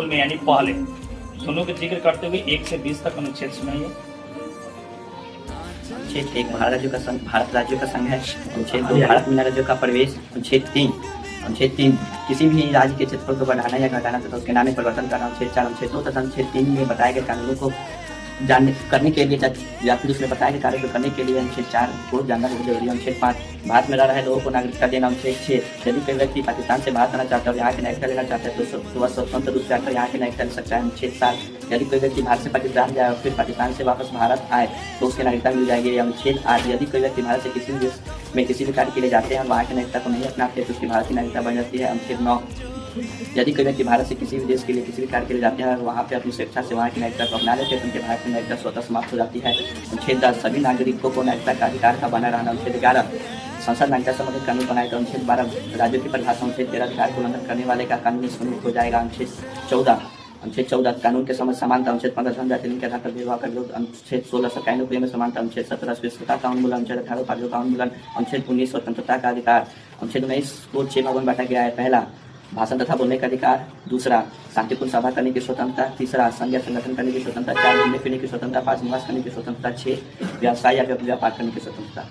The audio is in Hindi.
में यानी पहले दोनों के जिक्र करते हुए 1 से 20 तक अनुच्छेद सुनाइए। अनुच्छेद 1 भारत राज्यों का संघ है। अनुच्छेद 2 भारत में राज्यों का प्रवेश। अनुच्छेद 3 किसी भी राज्य के क्षेत्रफल को बढ़ाना या घटाना तथा उसके नाम में परिवर्तन करना। अनुच्छेद 4 अनुच्छेद 2 तथा अनुच्छेद 3 में बताए गए कानूनों को करने के लिए या फिर उसमें बताए गए कार्य को करने के लिए अनुच्छेद 4 को जानना बहुत जरूरी है। अनुच्छेद 5 भारत में रह रहे लोगों को नागरिकता देना। अनुच्छेद 6 यदि कोई व्यक्ति पाकिस्तान से बाहर आना चाहता है और यहाँ की नागरिकता लेना चाहता है तो वह स्वतंत्र रूप से आकर यहाँ की नागरिकता ले सकता है। अनुच्छेद 7 यदि कोई व्यक्ति भारत से पाकिस्तान जाए और फिर पाकिस्तान से वापस भारत आए तो उसकी नागरिकता मिल जाएगी। अनुच्छेद 8 यदि कोई व्यक्ति भारत से किसी भी देश में किसी भी कार्य के लिए जाते हैं और वहाँ की नागरिकता को नहीं अपनाते तो उसकी भारत की नागरिकता बन जाती है। अनुच्छेद 9 यदि कोई व्यक्ति भारत से किसी भी देश के लिए किसी भी कार्य के लिए जाते हैं और वहाँ पे अपनी स्वेच्छा से वहाँ की नागरिकता को अपना लेते हैं तो उनके भारत की नागरिकता स्वतः समाप्त हो जाती है। अनुच्छेद 10 सभी नागरिकों को नागरिकता का अधिकार का बना रहना। अनुच्छेद 11 संसद नागरिकता संबंधित कानून बनाएगा। अनुच्छेद 12 राज्यों की परिभाषा। अनुच्छेद 13 अधिकार को उल्लंघन करने वाले का कानूनी स्वरूप हो जाएगा। अनुच्छेद 14 कानून के समझ समानता। अनुच्छेद 15 धर्म जाति लिंग के आधार पर भेदभाव का विरोध। अनुच्छेद 16 सरकारी नौकरियों में समानता। अनुच्छेद 17 अस्पृश्यता का उन्मूलन। अनुच्छेद 18 पालियों का उन्मूलन। अनुच्छेद 19 स्वतंत्रता का अधिकार। अनुच्छेद 19 को 6 भागों में बांटा गया है। पहला भाषण तथा बोलने का अधिकार। दूसरा शांतिपूर्ण सभा करने की स्वतंत्रता। तीसरा संघ या संगठन करने की स्वतंत्रता। 4 घूमने फिरने की स्वतंत्रता। 5 निवास करने की स्वतंत्रता। 6 व्यवसाय या व्यापार करने की स्वतंत्रता।